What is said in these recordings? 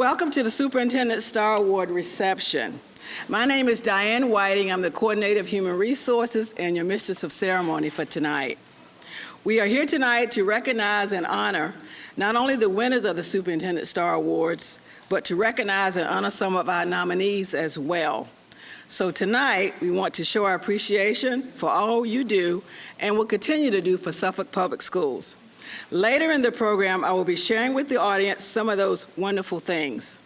Welcome to the Superintendent Star Award reception. My name is Diane Whiting. I'm the Coordinator of Human Resources and your Mistress of Ceremony for tonight. We are here tonight to recognize and honor not only the winners of the Superintendent Star Awards, but to recognize and honor some of our nominees as well. So tonight, we want to show our appreciation for all you do and will continue to do for Suffolk Public Schools. Later in the program, I will be sharing with the audience some of those wonderful things.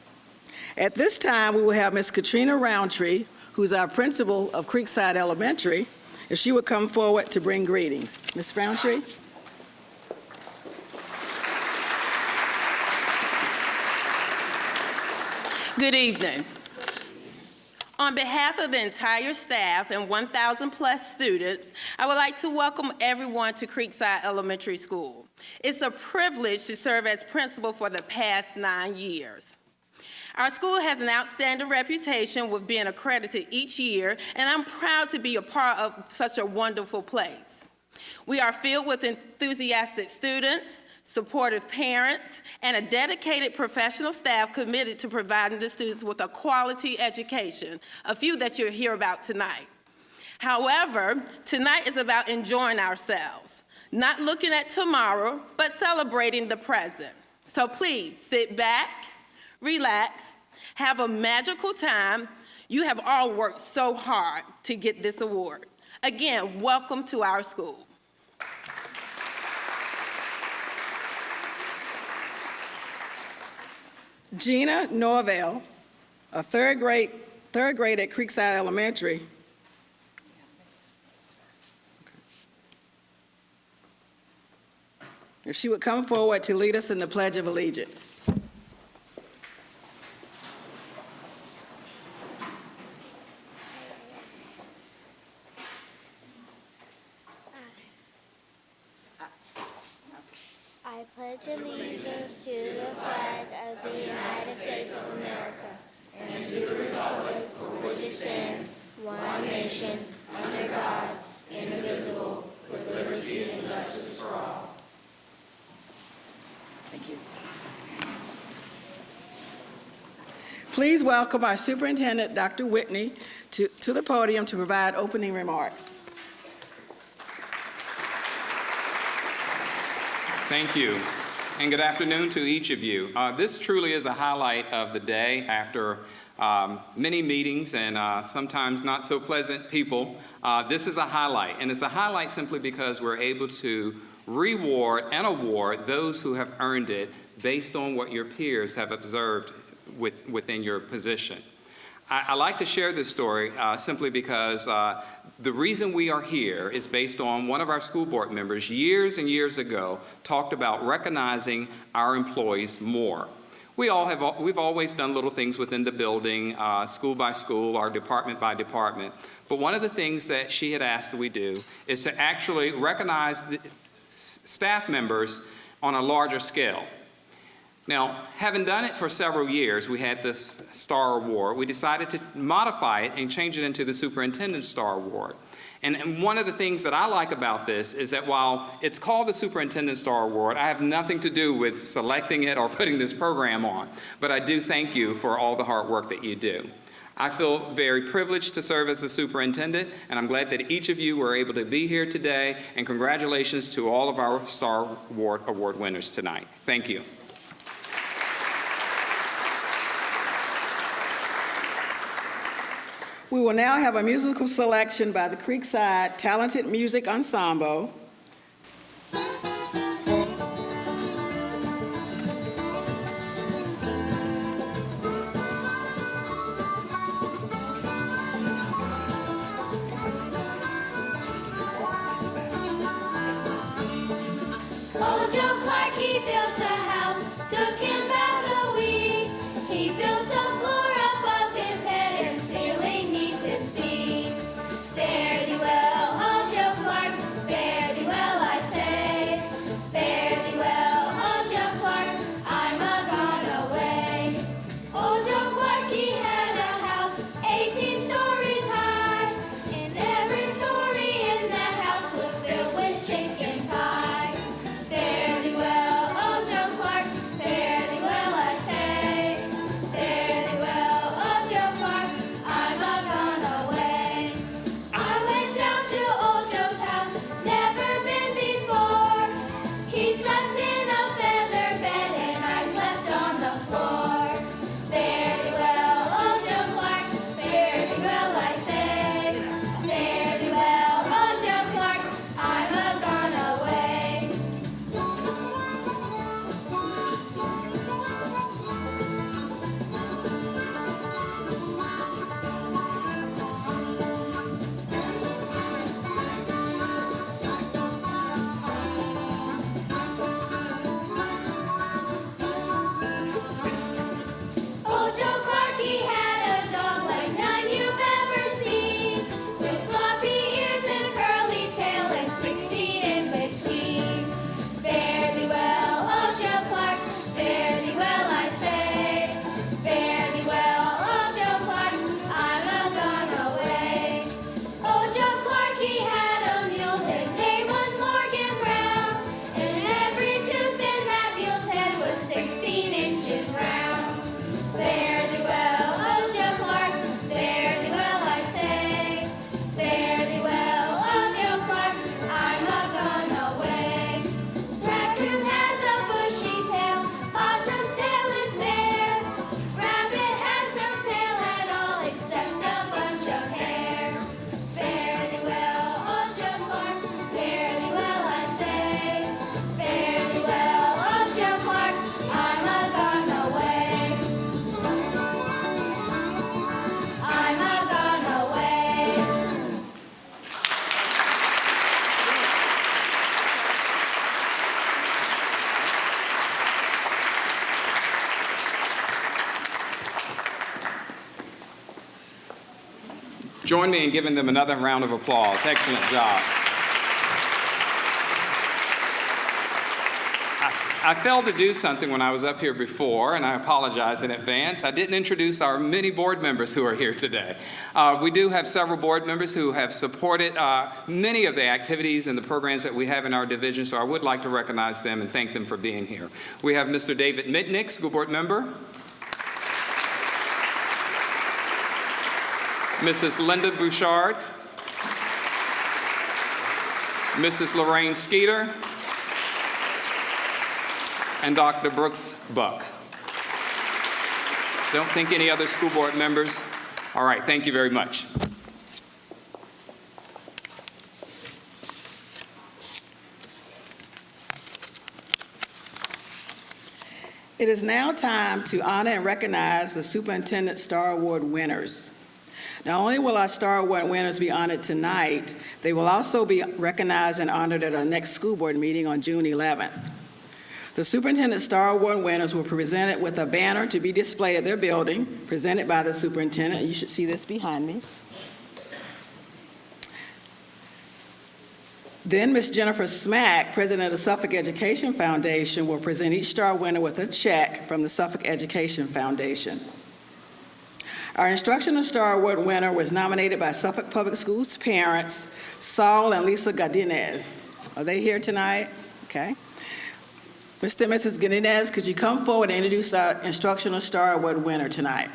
At this time, we will have Ms. Katrina Roundtree, who's our principal of Creekside Elementary, if she would come forward to bring greetings. Ms. Roundtree? Good evening. On behalf of the entire staff and 1,000 plus students, I would like to welcome everyone to Creekside Elementary School. It's a privilege to serve as principal for the past 9 years. Our school has an outstanding reputation with being accredited each year, and I'm proud to be a part of such a wonderful place. We are filled with enthusiastic students, supportive parents, and a dedicated professional staff committed to providing the students with a quality education, a few that you'll hear about tonight. However, tonight is about enjoying ourselves, not looking at tomorrow, but celebrating the present. So please sit back, relax, have a magical time. You have all worked so hard to get this award. Again, welcome to our school. Gina Norvell, a third grade at Creekside Elementary. If she would come forward to lead us in the Pledge of Allegiance. I pledge allegiance to the flag of the United States of America and to the republic for which it stands, one nation, under God, indivisible, with liberty and justice for all. Thank you. Please welcome our Superintendent, Dr. Whitney, to the podium to provide opening remarks. Thank you, and good afternoon to each of you. This truly is a highlight of the day after many meetings and sometimes not so pleasant people. This is a highlight, and it's a highlight simply because we're able to reward and award those who have earned it based on what your peers have observed within your position. I like to share this story simply because the reason we are here is based on one of our school board members years and years ago talked about recognizing our employees more. We've always done little things within the building, school by school, or department by department. But one of the things that she had asked that we do is to actually recognize the staff members on a larger scale. Now, having done it for several years, we had this Star Award. We decided to modify it and change it into the Superintendent Star Award. And one of the things that I like about this is that while it's called the Superintendent Star Award, I have nothing to do with selecting it or putting this program on. But I do thank you for all the hard work that you do. I feel very privileged to serve as the superintendent, and I'm glad that each of you were able to be here today. And congratulations to all of our Star Award winners tonight. Thank you. We will now have a musical selection by the Creekside Talented Music Ensemble. Old Joe Clark, he built a house, took him about a week. He built a floor above his head and ceiling neath his feet. Fare thee well, old Joe Clark, fare thee well, I say. Fare thee well, old Joe Clark, I'm a gone away. Old Joe Clark, he had a house 18 stories high, and every story in that house was filled with chicken pie. Fare thee well, Join me in giving them another round of applause. Excellent job. I failed to do something when I was up here before, and I apologize in advance. I didn't introduce our many board members who are here today. We do have several board members who have supported many of the activities and the programs that we have in our division, so I would like to recognize them and thank them for being here. We have Mr. David Mitnick, school board member. Mrs. Linda Bouchard. Mrs. Lorraine Skeeter. And Dr. Brooks Buck. Don't think any other school board members? All right, thank you very much. It is now time to honor and recognize the Superintendent Star Award winners. Not only will our Star Award winners be honored tonight, they will also be recognized and honored at our next school board meeting on June 11th. The Superintendent Star Award winners were presented with a banner to be displayed at their building, presented by the superintendent. You should see this behind me. Then Ms. Jennifer Smack, president of the Suffolk Education Foundation, will present each star winner with a check from the Suffolk Education Foundation. Our Instructional Star Award winner was nominated by Suffolk Public Schools parents, Saul and Lisa Godinez. Are they here tonight? Okay. Mr. and Mrs. Godinez, could you come forward and introduce our Instructional Star Award winner tonight?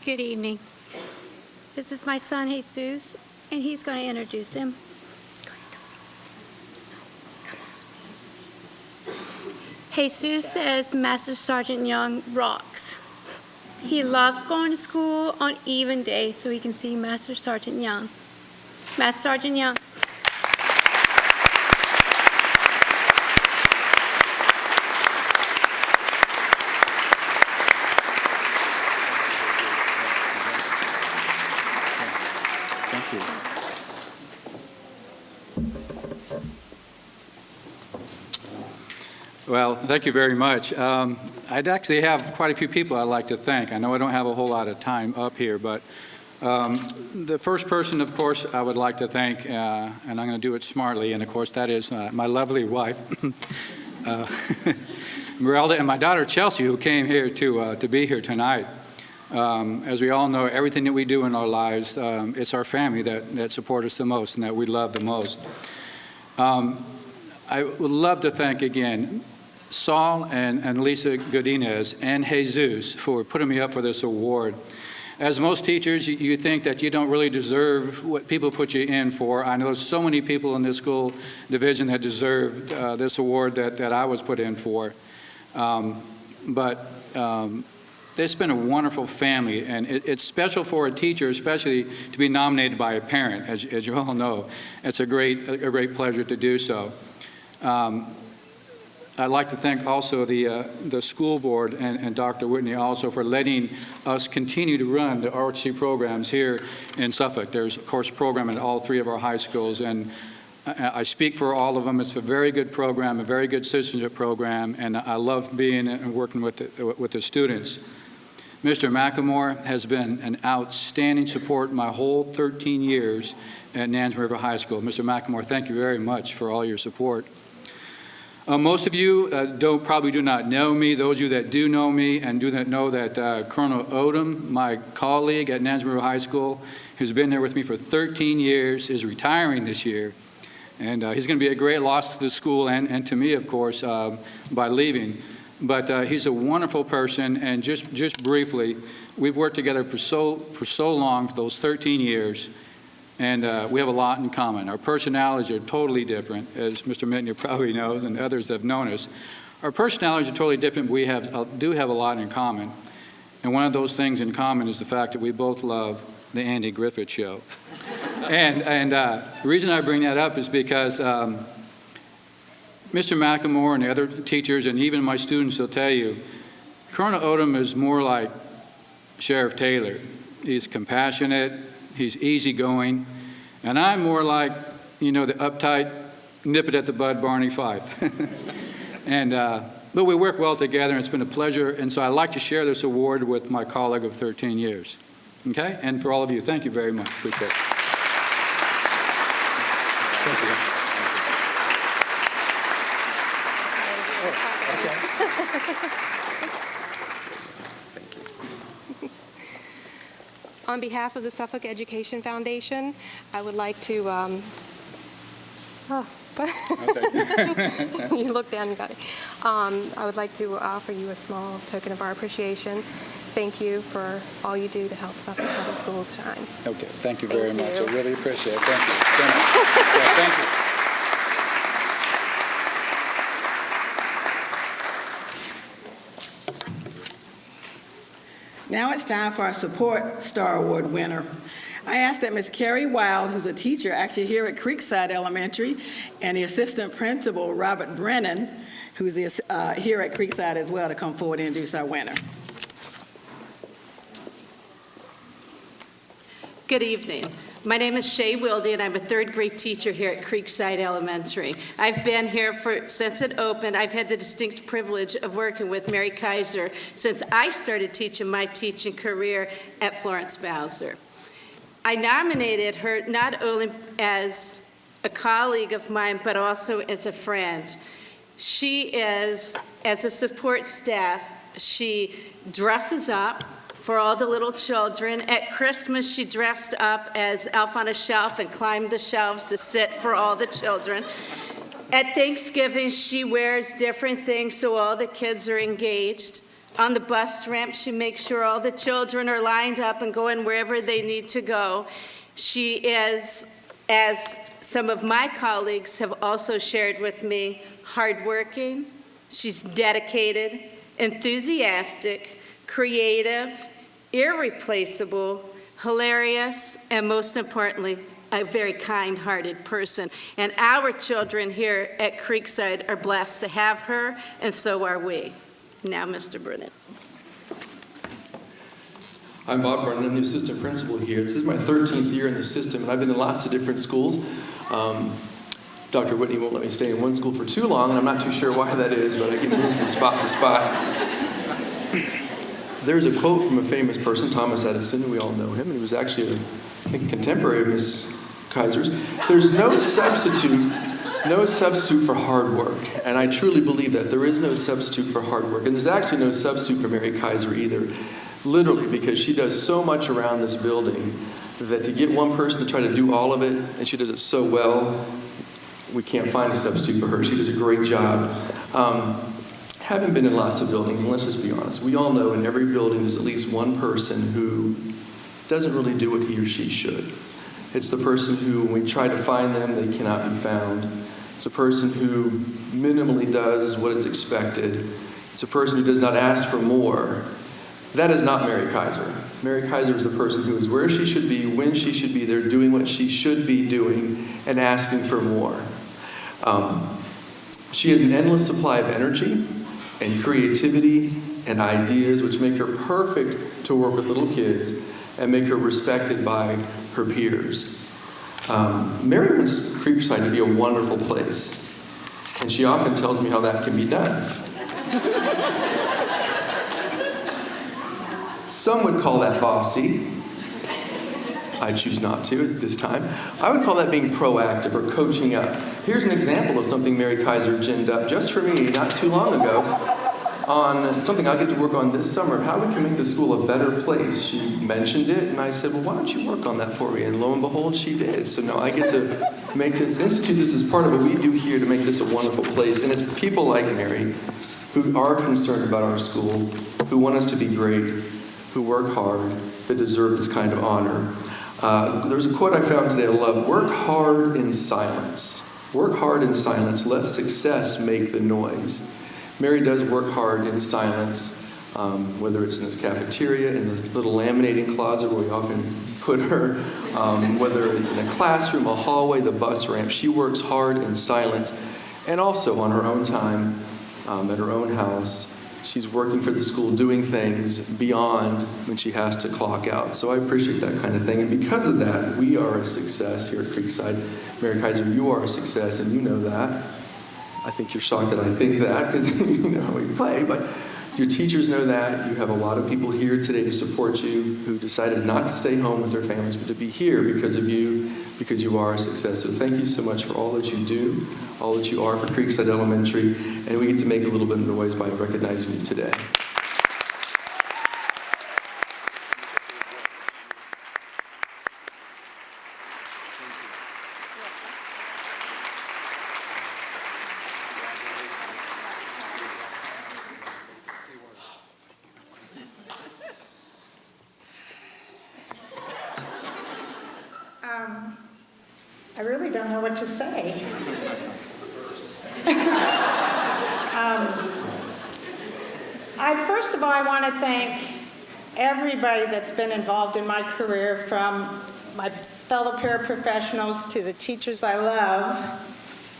Good evening. This is my son, Jesus, and he's going to introduce him. Jesus says Master Sergeant Young rocks. He loves going to school on even days so he can see Master Sergeant Young. Master Sergeant Young. Well, thank you very much. I'd actually have quite a few people I'd like to thank. I know I don't have a whole lot of time up here, but the first person, of course, I would like to thank, and I'm going to do it smartly, and of course that is my lovely wife, Merelda, and my daughter Chelsea, who came here to be here tonight. As we all know, everything that we do in our lives, it's our family that support us the most and that we love the most. I would love to thank again Saul and Lisa Godinez and Jesus for putting me up for this award. As most teachers, you think that you don't really deserve what people put you in for. I know there's so many people in this school division that deserve this award that I was put in for. But it's been a wonderful family, and it's special for a teacher, especially to be nominated by a parent, as you all know. It's a great pleasure to do so. I'd like to thank also the school board and Dr. Whitney also for letting us continue to run the ROTC programs here in Suffolk. There's, of course, a program at all three of our high schools, and I speak for all of them. It's a very good program, a very good citizenship program, and I love being and working with the students. Mr. McLemore has been an outstanding support my whole 13 years at Nansemond River High School. Mr. McLemore, thank you very much for all your support. Most of you probably do not know me. Those of you that do know me and do not know that Colonel Odom, my colleague at Nansemond River High School, who's been there with me for 13 years, is retiring this year. And he's going to be a great loss to the school and to me, of course, by leaving. But he's a wonderful person, and just briefly, we've worked together for so long, for those 13 years, and we have a lot in common. Our personalities are totally different, as Mr. Mitnick probably knows, and others have known us. Our personalities are totally different, but we do have a lot in common. And one of those things in common is the fact that we both love the Andy Griffith Show. And the reason I bring that up is because Mr. McLemore and the other teachers and even my students will tell you, Colonel Odom is more like Sheriff Taylor. He's compassionate, he's easygoing, and I'm more like, the uptight, nip it at the bud Barney Fife. But we work well together, and it's been a pleasure, and so I'd like to share this award with my colleague of 13 years. Okay? And for all of you, thank you very much. Appreciate it. Thank you. On behalf of the Suffolk Education Foundation, I would like to, you look down, you got it. I would like to offer you a small token of our appreciation. Thank you for all you do to help Suffolk Public Schools shine. Okay, thank you very much. you. I really appreciate it. Thank you. Thank you. Now it's time for our Support Star Award winner. I ask that Ms. Carrie Wild, who's a teacher actually here at Creekside Elementary, and the assistant principal, Robert Brennan, who's here at Creekside as well, to come forward and introduce our winner. Good evening. My name is Shay Wilde, and I'm a third grade teacher here at Creekside Elementary. I've been here since it opened. I've had the distinct privilege of working with Mary Kaiser since I started teaching my teaching career at Florence Bowser. I nominated her not only as a colleague of mine, but also as a friend. She is, as a support staff, she dresses up for all the little children. At Christmas, she dressed up as Elf on a Shelf and climbed the shelves to sit for all the children. At Thanksgiving, she wears different things so all the kids are engaged. On the bus ramp, she makes sure all the children are lined up and going wherever they need to go. She is, as some of my colleagues have also shared with me, hardworking. She's dedicated, enthusiastic, creative, irreplaceable, hilarious, and most importantly, a very kind-hearted person. And our children here at Creekside are blessed to have her, and so are we. Now, Mr. Brennan. I'm Bob Brennan. I'm the assistant principal here. This is my 13th year in the system, and I've been in lots of different schools. Dr. Whitney won't let me stay in one school for too long, and I'm not too sure why that is, but I get moved from spot to spot. There's a quote from a famous person, Thomas Edison, and we all know him, and he was actually a contemporary of Ms. Kaiser's. There's no substitute for hard work, and I truly believe that. There is no substitute for hard work, and there's actually no substitute for Mary Kaiser either, literally, because she does so much around this building that to get one person to try to do all of it, and she does it so well, we can't find a substitute for her. She does a great job. Having been in lots of buildings, and let's just be honest, we all know in every building there's at least one person who doesn't really do what he or she should. It's the person who, when we try to find them, they cannot be found. It's a person who minimally does what is expected. It's a person who does not ask for more. That is not Mary Kaiser. Mary Kaiser is the person who is where she should be, when she should be there, doing what she should be doing, and asking for more. She has an endless supply of energy and creativity and ideas, which make her perfect to work with little kids and make her respected by her peers. Mary wants Creekside to be a wonderful place, and she often tells me how that can be done. Some would call that bossy. I choose not to at this time. I would call that being proactive or coaching up. Here's an example of something Mary Kaiser ginned up just for me not too long ago on something I get to work on this summer, how we can make the school a better place. She mentioned it, and I said, well, why don't you work on that for me? And lo and behold, she did. So now I get to institute this as part of what we do here to make this a wonderful place. And it's people like Mary who are concerned about our school, who want us to be great, who work hard, that deserve this kind of honor. There's a quote I found today I love: work hard in silence. Work hard in silence, let success make the noise. Mary does work hard in silence, whether it's in this cafeteria, in the little laminating closet where we often put her, whether it's in a classroom, a hallway, the bus ramp. She works hard in silence, and also on her own time, at her own house, She's working for the school, doing things beyond when she has to clock out. So I appreciate that kind of thing. And because of that, we are a success here at Creekside. Mary Kaiser, you are a success, and you know that. I think you're shocked that I think that because you know how we play, but your teachers know that. You have a lot of people here today to support you who decided not to stay home with their families, but to be here because of you, because you are a success. So thank you so much for all that you do, all that you are for Creekside Elementary, and we get to make a little bit of noise by recognizing you today. I really don't know what to say. First of all, I want to thank everybody that's been involved in my career, from my fellow paraprofessionals to the teachers I love,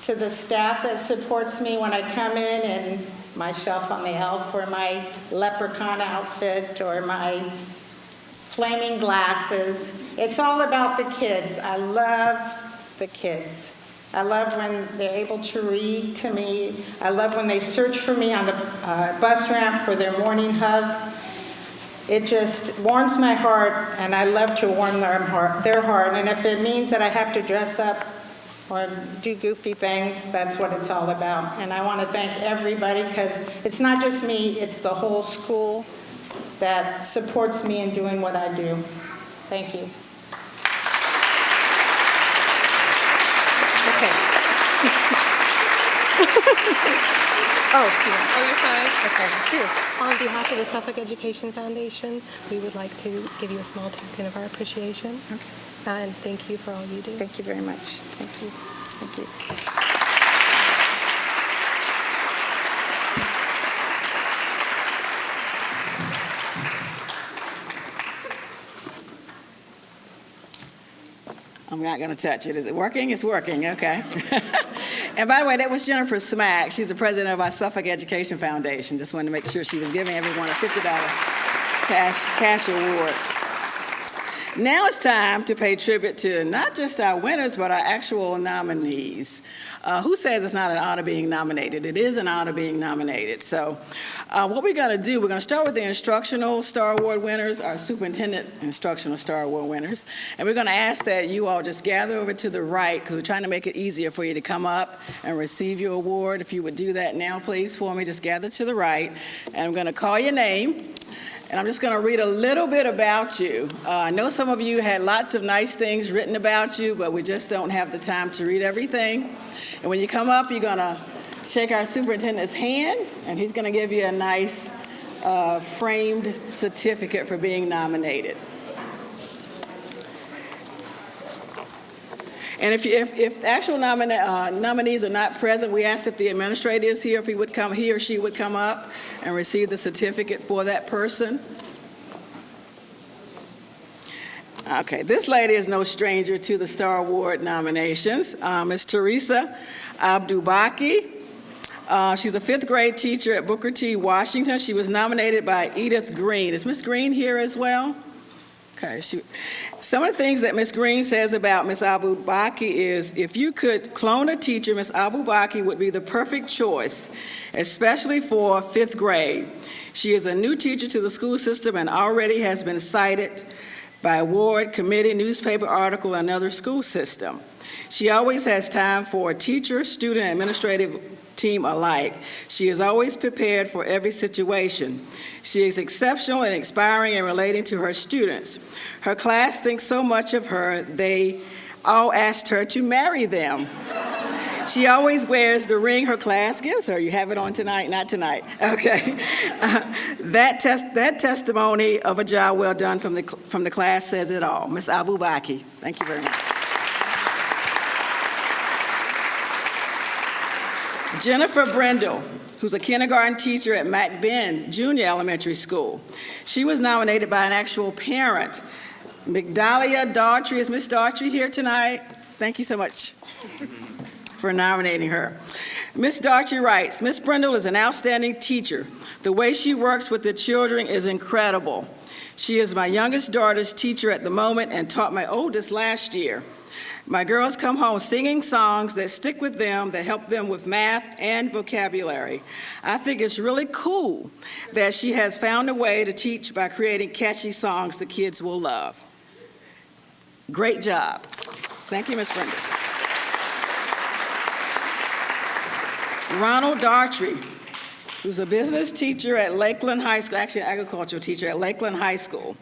to the staff that supports me when I come in and my shelf on the elf or my leprechaun outfit or my flaming glasses. It's all about the kids. I love the kids. I love when they're able to read to me. I love when they search for me on the bus ramp for their morning hug. It just warms my heart, and I love to warm their heart. And if it means that I have to dress up or do goofy things, that's what it's all about. And I want to thank everybody, because it's not just me, it's the whole school that supports me in doing what I do. Thank you. Okay. Oh, yes. Oh, you're fine. Okay. Here. On behalf of the Suffolk Education Foundation, we would like to give you a small token of our appreciation. Okay. And thank you for all you do. Thank you very much. Thank you. Thank you. I'm not going to touch it. Is it working? It's working. Okay. And by the way, that was Jennifer Smack. She's the president of our Suffolk Education Foundation. Just wanted to make sure she was giving everyone a $50 cash award. Now it's time to pay tribute to not just our winners, but our actual nominees. Who says it's not an honor being nominated? It is an honor being nominated. So what we're going to do, we're going to start with the Instructional Star Award winners, our Superintendent Instructional Star Award winners. And we're going to ask that you all just gather over to the right, because we're trying to make it easier for you to come up and receive your award. If you would do that now, please, for me. Just gather to the right. And I'm going to call your name. And I'm just going to read a little bit about you. I know some of you had lots of nice things written about you, but we just don't have the time to read everything. And when you come up, you're going to shake our superintendent's hand, and he's going to give you a nice framed certificate for being nominated. And if actual nominees are not present, we asked if the administrator is here, if he or she would come up and receive the certificate for that person. Okay, this lady is no stranger to the Star Award nominations. Ms. Teresa Abdubaki. She's a fifth grade teacher at Booker T. Washington. She was nominated by Edith Green. Is Ms. Green here as well? Okay. Some of the things that Ms. Green says about Ms. Abubaki is, if you could clone a teacher, Ms. Abubaki would be the perfect choice, especially for fifth grade. She is a new teacher to the school system and already has been cited by award, committee, newspaper article, and other school system. She always has time for a teacher, student, and administrative team alike. She is always prepared for every situation. She is exceptional and inspiring in relating to her students. Her class thinks so much of her, they all asked her to marry them. She always wears the ring her class gives her. You have it on tonight? Not tonight. Okay. That testimony of a job well done from the class says it all. Ms. Abubaki, thank you very much. Jennifer Brendel, who's a kindergarten teacher at McBen Junior Elementary School. She was nominated by an actual parent. Migdalia Daughtry, is Ms. Daughtry here tonight? Thank you so much for nominating her. Miss Darchie writes, Miss Brindle is an outstanding teacher. The way she works with the children is incredible. She is my youngest daughter's teacher at the moment and taught my oldest last year. My girls come home singing songs that stick with them, that help them with math and vocabulary. I think it's really cool that she has found a way to teach by creating catchy songs the kids will love. Great job. Thank you, Ms. Brenda. Ronald Dartry, who's a business teacher at Lakeland High School, actually an agricultural teacher at Lakeland High School.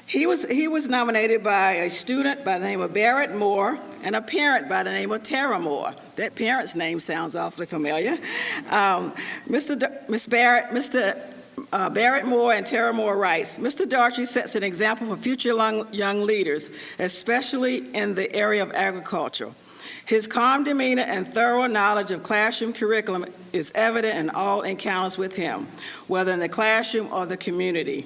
He was nominated by a student by the name of Barrett Moore and a parent by the name of Tara Moore. That parent's name sounds awfully familiar. Barrett Moore and Tara Moore writes, Mr. Dartry sets an example for future young leaders, especially in the area of agriculture. His calm demeanor and thorough knowledge of classroom curriculum is evident in all encounters with him, whether in the classroom or the community.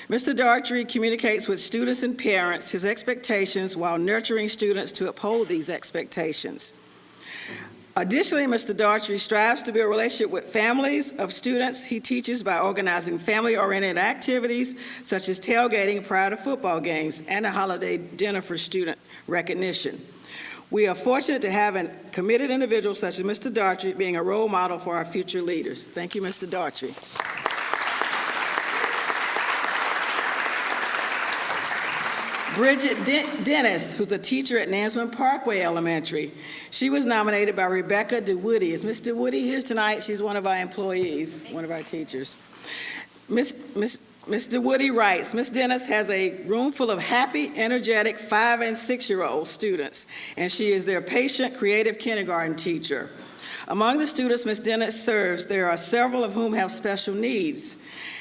Mr. Dartry communicates with students and parents his expectations while nurturing students to uphold these expectations. Additionally, Mr. Dartry strives to build a relationship with families of students he teaches by organizing family-oriented activities such as tailgating prior to football games and a holiday dinner for student recognition. We are fortunate to have a committed individual such as Mr. Dartry being a role model for our future leaders. Thank you, Mr. Dartry. Bridget Dennis, who's a teacher at Nansman Parkway Elementary. She was nominated by Rebecca DeWoody. Is Ms. DeWoody here tonight? She's one of our employees, one of our teachers. Ms. DeWoody writes, Ms. Dennis has a room full of happy, energetic 5- and 6-year-old students, and she is their patient, creative kindergarten teacher. Among the students Ms. Dennis serves, there are several of whom have special needs.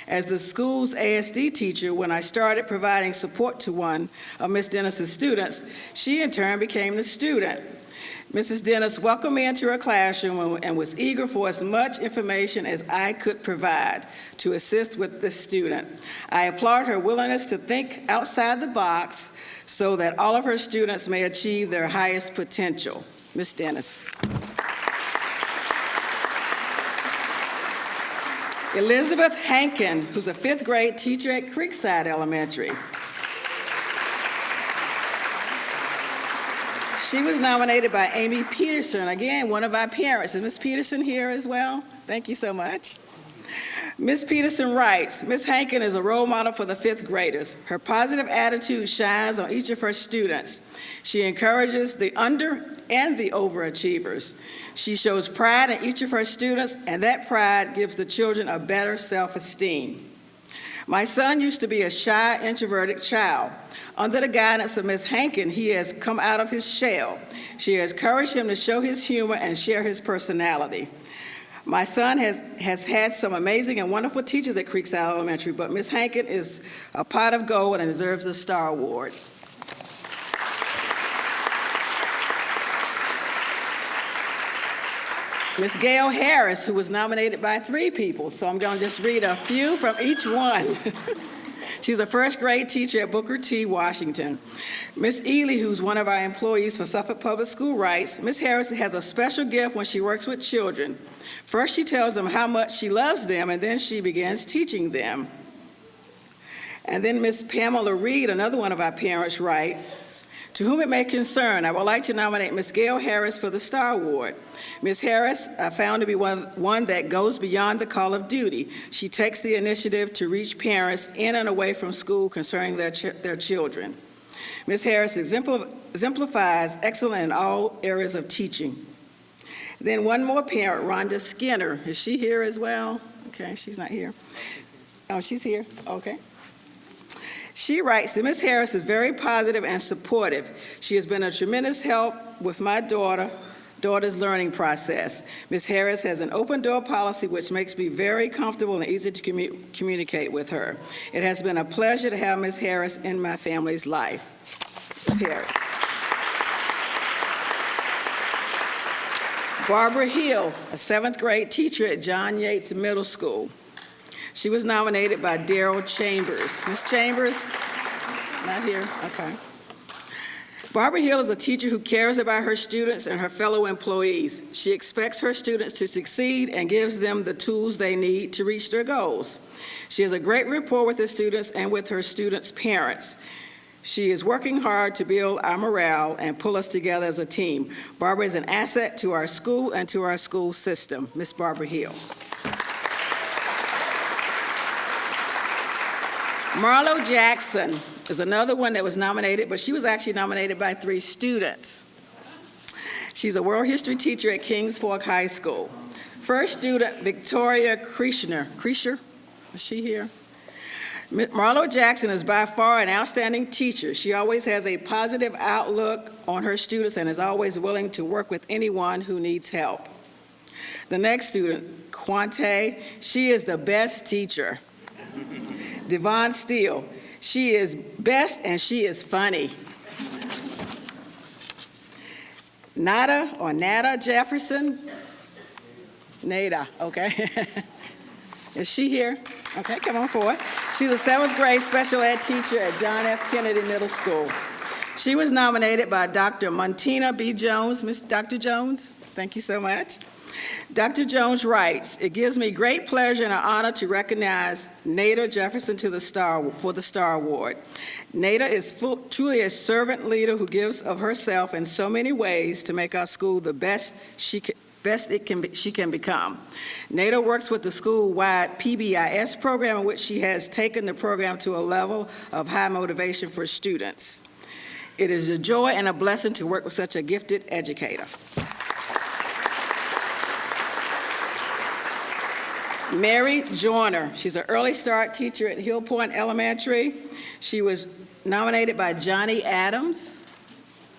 As the school's ASD teacher, when I started providing support to one of Ms. Dennis's students, she in turn became the student. Mrs. Dennis welcomed me into her classroom and was eager for as much information as I could provide to assist with the student. I applaud her willingness to think outside the box so that all of her students may achieve their highest potential. Ms. Dennis. Elizabeth Hankin, who's a 5th grade teacher at Creekside Elementary. She was nominated by Amy Peterson, again, one of our parents. Is Ms. Peterson here as well? Thank you so much. Ms. Peterson writes, Ms. Hankin is a role model for the 5th graders. Her positive attitude shines on each of her students. She encourages the under and the overachievers. She shows pride in each of her students, and that pride gives the children a better self-esteem. My son used to be a shy, introverted child. Under the guidance of Ms. Hankin, he has come out of his shell. She has encouraged him to show his humor and share his personality. My son has had some amazing and wonderful teachers at Creekside Elementary, but Ms. Hankin is a pot of gold and deserves a Star Award. Ms. Gail Harris, who was nominated by 3 people, so I'm going to just read a few from each one. She's a 1st grade teacher at Booker T. Washington. Ms. Ely, who's one of our employees for Suffolk Public School, writes, Ms. Harris has a special gift when she works with children. First, she tells them how much she loves them, and then she begins teaching them. And then Ms. Pamela Reed, another one of our parents, writes, to whom it may concern, I would like to nominate Ms. Gail Harris for the Star Award. Ms. Harris, I found to be one that goes beyond the call of duty. She takes the initiative to reach parents in and away from school concerning their children. Ms. Harris exemplifies excellence in all areas of teaching. Then one more parent, Rhonda Skinner. Is she here as well? Okay, she's not here. Oh, she's here, okay. She writes that Ms. Harris is very positive and supportive. She has been a tremendous help with my daughter's learning process. Ms. Harris has an open door policy which makes me very comfortable and easy to communicate with her. It has been a pleasure to have Ms. Harris in my family's life. Ms. Harris. Barbara Hill, a 7th grade teacher at John Yates Middle School. She was nominated by Daryl Chambers. Ms. Chambers? Not here? Okay. Barbara Hill is a teacher who cares about her students and her fellow employees. She expects her students to succeed and gives them the tools they need to reach their goals. She has a great rapport with the students and with her students' parents. She is working hard to build our morale and pull us together as a team. Barbara is an asset to our school and to our school system. Miss Barbara Hill. Marlo Jackson is another one that was nominated, but she was actually nominated by 3 students. She's a world history teacher at Kings Fork High School. First student, Victoria Creasher, is she here? Marlo Jackson is by far an outstanding teacher. She always has a positive outlook on her students and is always willing to work with anyone who needs help. The next student, Quante, she is the best teacher. Devon Steele, she is best and she is funny. Nada Jefferson, Nada, okay. Is she here? Okay, come on forward. She's a 7th grade special ed teacher at John F. Kennedy Middle School. She was nominated by Dr. Montina B. Jones. Miss Dr. Jones, thank you so much. Dr. Jones writes, "It gives me great pleasure and an honor to recognize Nada Jefferson for the Star Award. Nada is truly a servant leader who gives of herself in so many ways to make our school the best she can become. Nada works with the school-wide PBIS program, in which she has taken the program to a level of high motivation for students. It is a joy and a blessing to work with such a gifted educator." Mary Joyner, she's an early start teacher at Hill Point Elementary. She was nominated by Johnny Adams.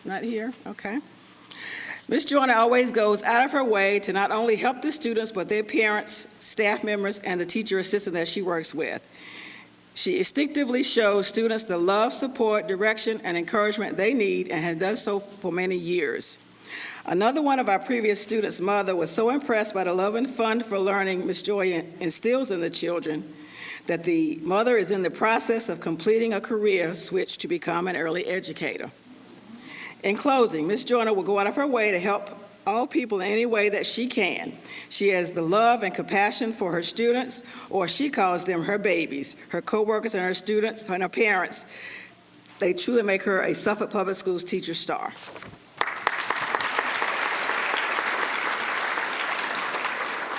Not here, okay. Ms. Joyner always goes out of her way to not only help the students, but their parents, staff members, and the teacher assistant that she works with. She instinctively shows students the love, support, direction, and encouragement they need and has done so for many years. Another one of our previous students' mother was so impressed by the love and fun for learning Ms. Joy instills in the children that the mother is in the process of completing a career switch to become an early educator. In closing, Ms. Joyner will go out of her way to help all people in any way that she can. She has the love and compassion for her students, or she calls them her babies, her coworkers and her students and her parents. They truly make her a Suffolk Public Schools teacher star.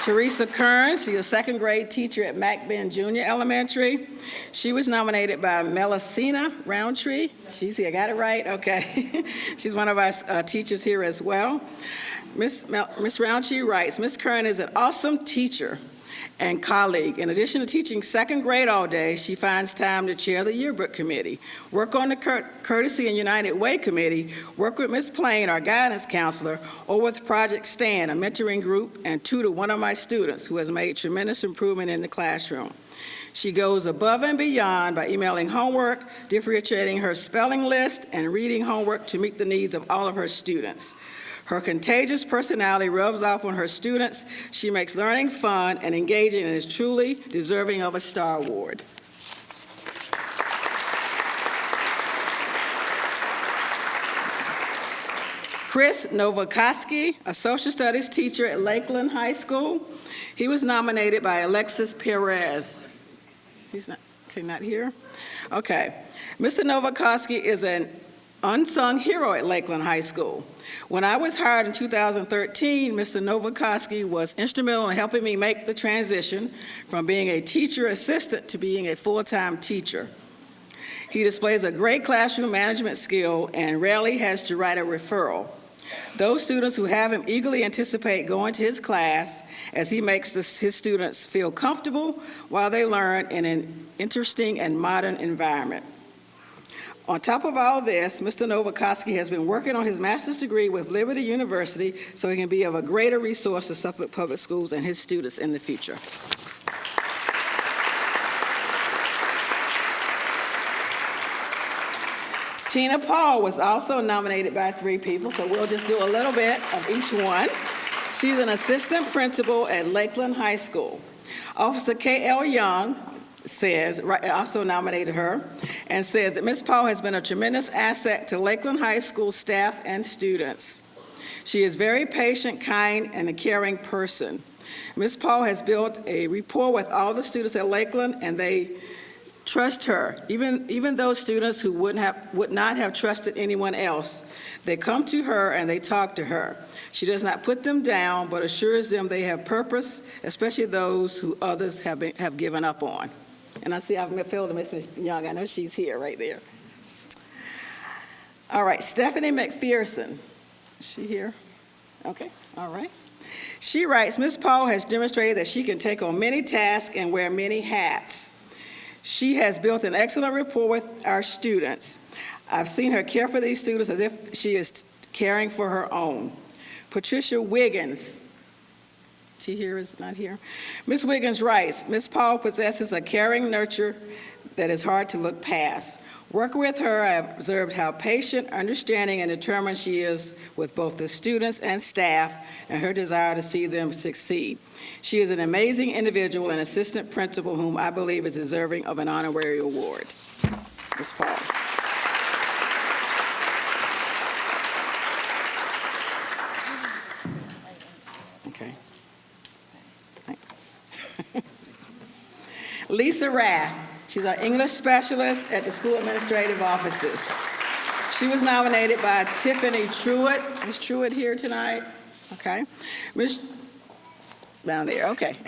Teresa Kearns, she's a 2nd grade teacher at McBen Junior Elementary. She was nominated by Melisina Roundtree. She's here, got it right? Okay. She's one of our teachers here as well. Miss Roundtree writes, "Miss Kearns is an awesome teacher and colleague. In addition to teaching 2nd grade all day, she finds time to chair the yearbook committee, work on the Courtesy and United Way committee, work with Ms. Plain, our guidance counselor, or with Project Stand, a mentoring group, and tutor one of my students who has made tremendous improvement in the classroom. She goes above and beyond by emailing homework, differentiating her spelling list, and reading homework to meet the needs of all of her students. Her contagious personality rubs off on her students. She makes learning fun and engaging and is truly deserving of a Star Award." Chris Novokoski, a social studies teacher at Lakeland High School. He was nominated by Alexis Perez. He's not here? Okay. Mr. Novokoski is an unsung hero at Lakeland High School. When I was hired in 2013, Mr. Novokoski was instrumental in helping me make the transition from being a teacher assistant to being a full-time teacher. He displays a great classroom management skill and rarely has to write a referral. Those students who have him eagerly anticipate going to his class, as he makes his students feel comfortable while they learn in an interesting and modern environment. On top of all this, Mr. Novokoski has been working on his master's degree with Liberty University so he can be of a greater resource to Suffolk Public Schools and his students in the future. Tina Paul was also nominated by 3 people, so we'll just do a little bit of each one. She's an assistant principal at Lakeland High School. Officer K.L. Young also nominated her. and says that Ms. Paul has been a tremendous asset to Lakeland High School staff and students. She is very patient, kind, and a caring person. Ms. Paul has built a rapport with all the students at Lakeland, and they trust her, even those students who would not have trusted anyone else. They come to her and they talk to her. She does not put them down, but assures them they have purpose, especially those who others have given up on. And I see I've failed to miss Ms. Young. I know she's here right there. All right, Stephanie McPherson. Is she here? Okay, all right. She writes, Ms. Paul has demonstrated that she can take on many tasks and wear many hats. She has built an excellent rapport with our students. I've seen her care for these students as if she is caring for her own. Patricia Wiggins, she here is not here. Ms. Wiggins writes, Ms. Paul possesses a caring nurture that is hard to look past. Working with her, I have observed how patient, understanding, and determined she is with both the students and staff, and her desire to see them succeed. She is an amazing individual and assistant principal whom I believe is deserving of an honorary award. Ms. Paul. Okay. Thanks. Lisa Rath. She's our English specialist at the school administrative offices. She was nominated by Tiffany Truitt. Is Truitt here tonight? Okay. Down there, okay.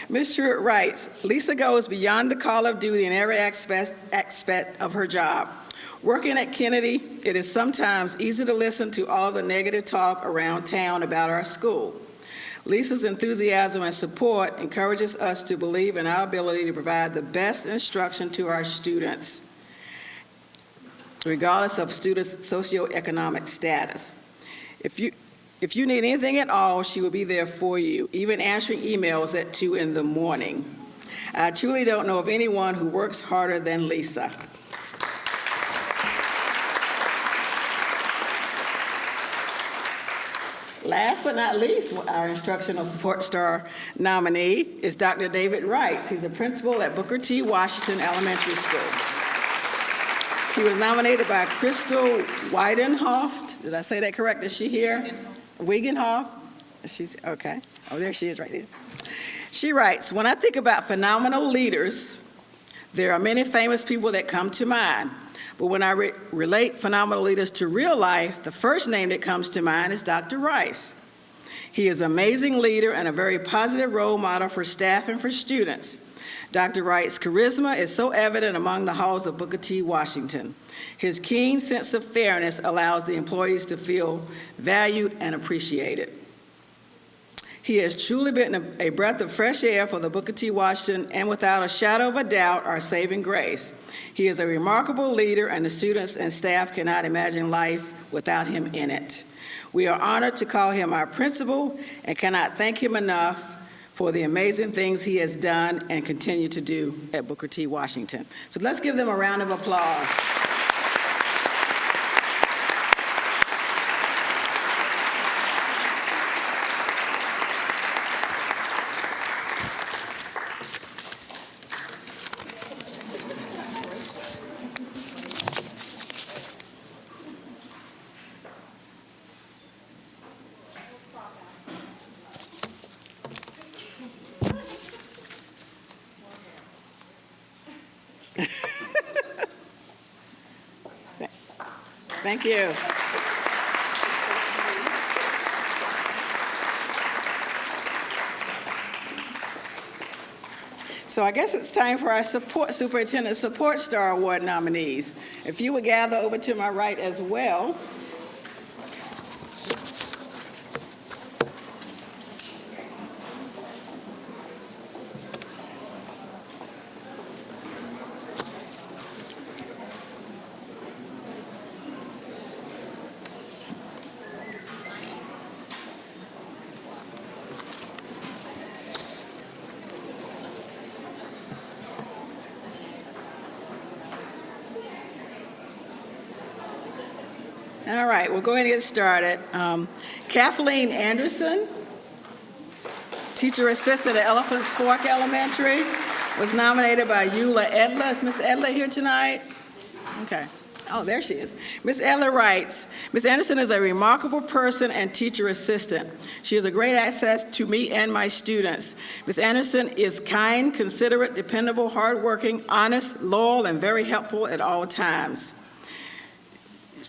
Ms. Truitt writes, Lisa goes beyond the call of duty in every aspect of her job. Working at Kennedy, it is sometimes easy to listen to all the negative talk around town about our school. Lisa's enthusiasm and support encourages us to believe in our ability to provide the best instruction to our students, regardless of students' socioeconomic status. If you need anything at all, she will be there for you, even answering emails at 2 in the morning. I truly don't know of anyone who works harder than Lisa. Last but not least, our Instructional Support Star nominee is Dr. David Wright. He's a principal at Booker T. Washington Elementary School. He was nominated by Crystal Weidenhoff. Did I say that correct? Is she here? Wiegenhoff? She's okay. Oh, there she is right there. She writes, when I think about phenomenal leaders, there are many famous people that come to mind. But when I relate phenomenal leaders to real life, the first name that comes to mind is Dr. Rice. He is an amazing leader and a very positive role model for staff and for students. Dr. Wright's charisma is so evident among the halls of Booker T. Washington. His keen sense of fairness allows the employees to feel valued and appreciated. He has truly been a breath of fresh air for the Booker T. Washington and without a shadow of a doubt, our saving grace. He is a remarkable leader and the students and staff cannot imagine life without him in it. We are honored to call him our principal and cannot thank him enough for the amazing things he has done and continue to do at Booker T. Washington. So let's give them a round of applause. Thank you. So I guess it's time for our Superintendent Support Star Award nominees. If you would gather over to my right as well. All right, we'll go ahead and get started. Kathleen Anderson, teacher assistant at Elephants Fork Elementary, was nominated by Eula Edla. Is Ms. Edla here tonight? Okay. Oh, there she is. Miss Eller writes, Miss Anderson is a remarkable person and teacher assistant. She is a great asset to me and my students. Miss Anderson is kind, considerate, dependable, hardworking, honest, loyal, and very helpful at all times.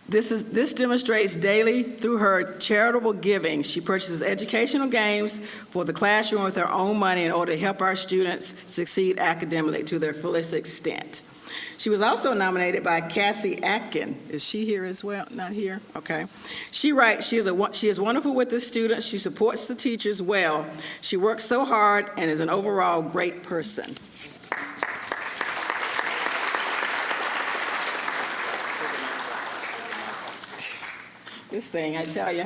This demonstrates daily through her charitable giving. She purchases educational games for the classroom with her own money in order to help our students succeed academically to their fullest extent. She was also nominated by Cassie Atkin. Is she here as well? Not here? Okay. She writes, she is wonderful with the students. She supports the teachers well. She works so hard and is an overall great person. This thing, I tell you.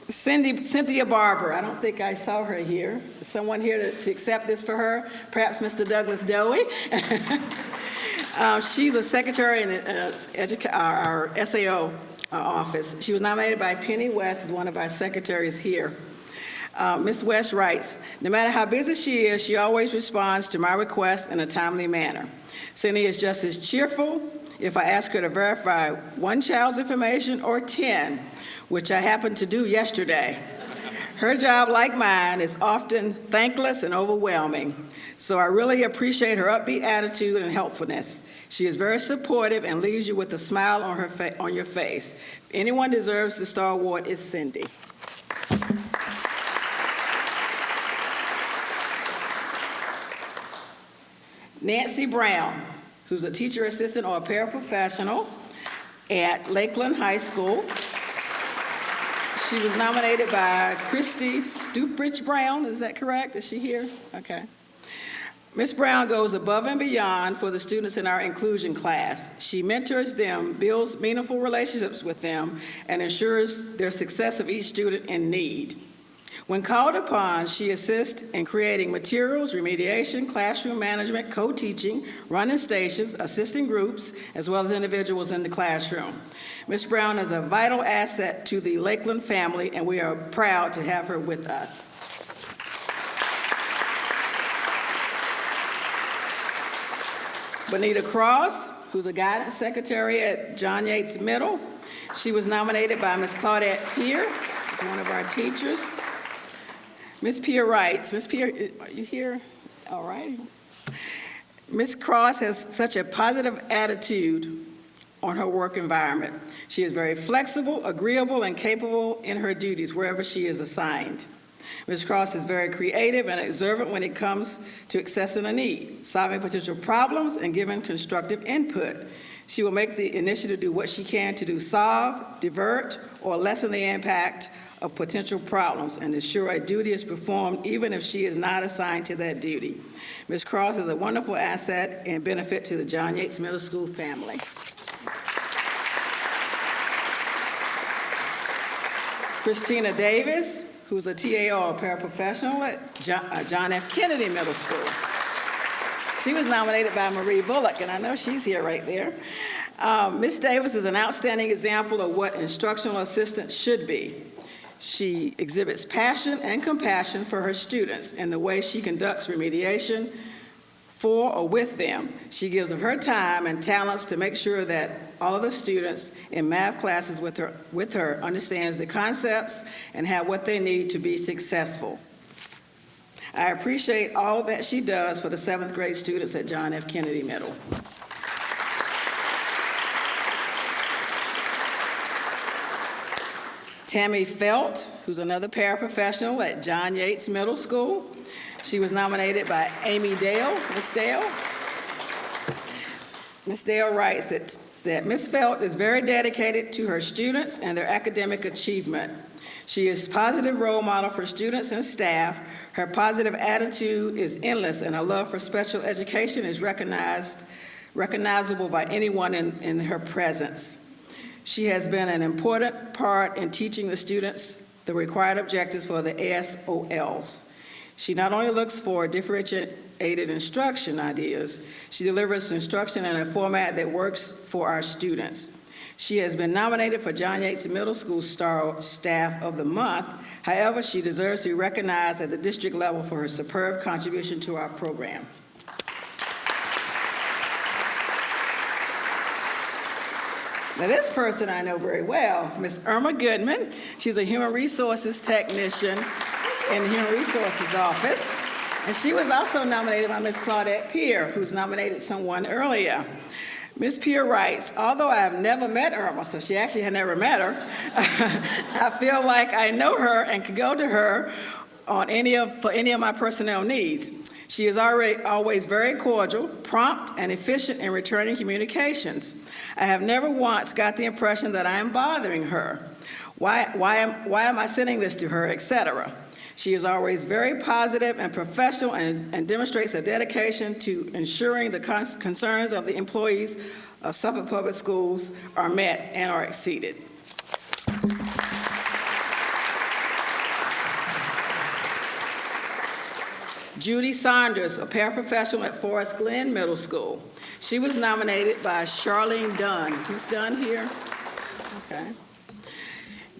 Cynthia Barber, I don't think I saw her here. Is someone here to accept this for her? Perhaps Mr. Douglas Dowie? She's a secretary in our SAO office. She was nominated by Penny West as one of our secretaries here. Ms. West writes, no matter how busy she is, she always responds to my requests in a timely manner. Cindy is just as cheerful if I ask her to verify one child's information or 10, which I happened to do yesterday. Her job, like mine, is often thankless and overwhelming, so I really appreciate her upbeat attitude and helpfulness. She is very supportive and leaves you with a smile on your face. If anyone deserves the Star Award, it's Cindy. Nancy Brown, who's a teacher assistant or a paraprofessional at Lakeland High School. She was nominated by Christy Stupridge Brown. Is that correct? Is she here? Okay. Ms. Brown goes above and beyond for the students in our inclusion class. She mentors them, builds meaningful relationships with them, and ensures their success of each student in need. When called upon, she assists in creating materials, remediation, classroom management, co-teaching, running stations, assisting groups, as well as individuals in the classroom. Ms. Brown is a vital asset to the Lakeland family, and we are proud to have her with us. Bonita Cross, who's a guidance secretary at John Yates Middle. She was nominated by Ms. Claudette Peer, one of our teachers. Ms. Peer writes, Ms. Peer, are you here? All right. Ms. Cross has such a positive attitude on her work environment. She is very flexible, agreeable, and capable in her duties wherever she is assigned. Ms. Cross is very creative and observant when it comes to accessing a need, solving potential problems, and giving constructive input. She will make the initiative do what she can to solve, divert, or lessen the impact of potential problems and ensure a duty is performed even if she is not assigned to that duty. Ms. Cross is a wonderful asset and benefit to the John Yates Middle School family. Christina Davis, who's a TA or a paraprofessional at John F. Kennedy Middle School. She was nominated by Marie Bullock, and I know she's here right there. Ms. Davis is an outstanding example of what instructional assistants should be. She exhibits passion and compassion for her students in the way she conducts remediation for or with them. She gives of her time and talents to make sure that all of the students in math classes with her understands the concepts and have what they need to be successful. I appreciate all that she does for the 7th grade students at John F. Kennedy Middle. Tammy Felt, who's another paraprofessional at John Yates Middle School. She was nominated by Amy Dale. Ms. Dale? Ms. Dale writes that Ms. Felt is very dedicated to her students and their academic achievement. She is a positive role model for students and staff. Her positive attitude is endless, and her love for special education is recognizable by anyone in her presence. She has been an important part in teaching the students the required objectives for the ASOLs. She not only looks for differentiated instruction ideas, she delivers instruction in a format that works for our students. She has been nominated for John Yates Middle School Star Staff of the Month. However, she deserves to be recognized at the district level for her superb contribution to our program. Now, this person I know very well, Miss Irma Goodman. She's a human resources technician in the Human Resources Office. And she was also nominated by Miss Claudette Peer, who's nominated someone earlier. Ms. Peer writes, although I have never met Irma, so she actually had never met her, I feel like I know her and could go to her for any of my personnel needs. She is always very cordial, prompt, and efficient in returning communications. I have never once got the impression that I am bothering her. Why am I sending this to her, etc. She is always very positive and professional and demonstrates a dedication to ensuring the concerns of the employees of Suffolk Public Schools are met and are exceeded. Judy Saunders, a paraprofessional at Forest Glen Middle School. She was nominated by Charlene Dunn. Is Ms. Dunn here? Okay.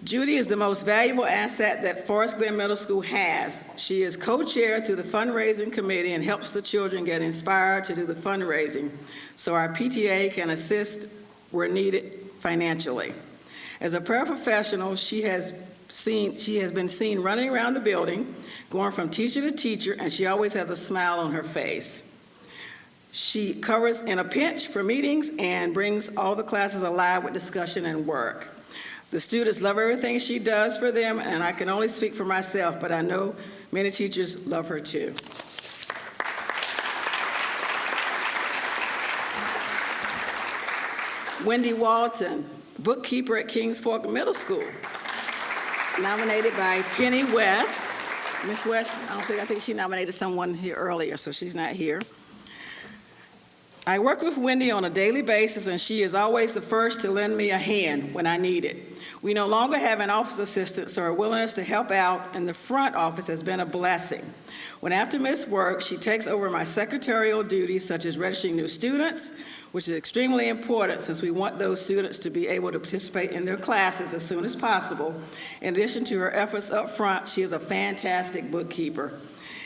Judy is the most valuable asset that Forest Glen Middle School has. She is co-chair to the fundraising committee and helps the children get inspired to do the fundraising so our PTA can assist where needed financially. As a paraprofessional, she has been seen running around the building, going from teacher to teacher, and she always has a smile on her face. She covers in a pinch for meetings and brings all the classes alive with discussion and work. The students love everything she does for them, and I can only speak for myself, but I know many teachers love her too. Wendy Walton, bookkeeper at Kings Fork Middle School. Nominated by Penny West. Miss West, I think she nominated someone here earlier, so she's not here. I work with Wendy on a daily basis, and she is always the first to lend me a hand when I need it. We no longer have an office assistant, so her willingness to help out in the front office has been a blessing. When after missed work, she takes over my secretarial duties, such as registering new students, which is extremely important since we want those students to be able to participate in their classes as soon as possible. In addition to her efforts up front, she is a fantastic bookkeeper.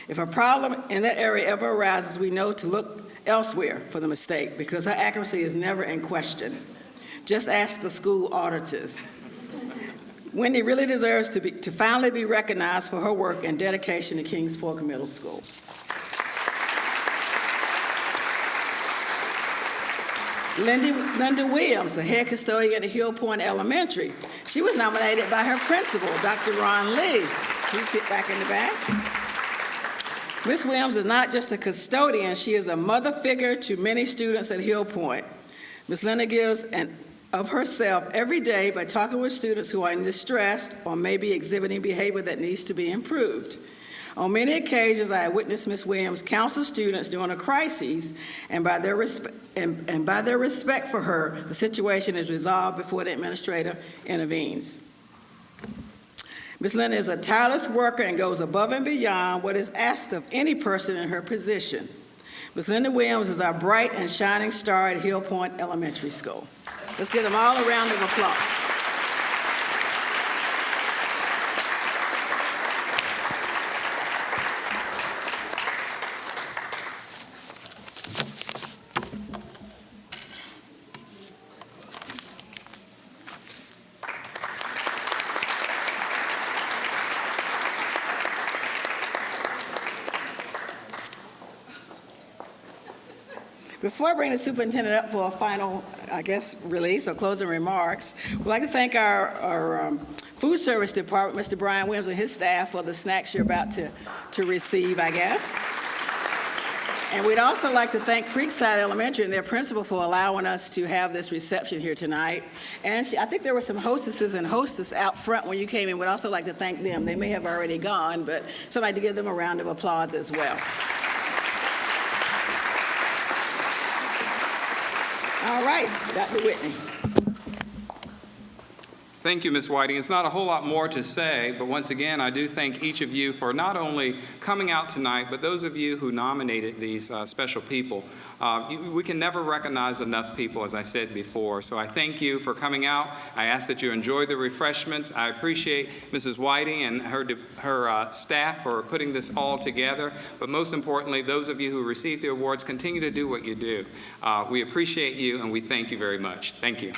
If a problem in that area ever arises, we know to look elsewhere for the mistake because her accuracy is never in question. Just ask the school auditors. Wendy really deserves to finally be recognized for her work and dedication to Kings Fork Middle School. Linda Williams, the head custodian at Hill Point Elementary. She was nominated by her principal, Dr. Ron Lee. He's back in the back. Ms. Williams is not just a custodian, she is a mother figure to many students at Hill Point. Ms. Linda gives of herself every day by talking with students who are in distress or maybe exhibiting behavior that needs to be improved. On many occasions, I have witnessed Ms. Williams counsel students during a crisis, and by their respect for her, the situation is resolved before the administrator intervenes. Ms. Linda is a tireless worker and goes above and beyond what is asked of any person in her position. Ms. Linda Williams is our bright and shining star at Hill Point Elementary School. Let's give them all a round of applause. Before I bring the superintendent up for a final, release or closing remarks, we'd like to thank our food service department, Mr. Brian Williams and his staff, for the snacks you're about to receive, I guess. And we'd also like to thank Creekside Elementary and their principal for allowing us to have this reception here tonight. And I think there were some hostesses and hostess out front when you came in. We'd also like to thank them. They may have already gone, but so I'd like to give them a round of applause as well. All right, Dr. Whitney. Thank you, Ms. Whiting. It's not a whole lot more to say, but once again, I do thank each of you for not only coming out tonight, but those of you who nominated these special people. We can never recognize enough people, as I said before, so I thank you for coming out. I ask that you enjoy the refreshments. I appreciate Mrs. Whiting and her staff for putting this all together, but most importantly, those of you who received the awards, continue to do what you do. We appreciate you, and we thank you very much. Thank you.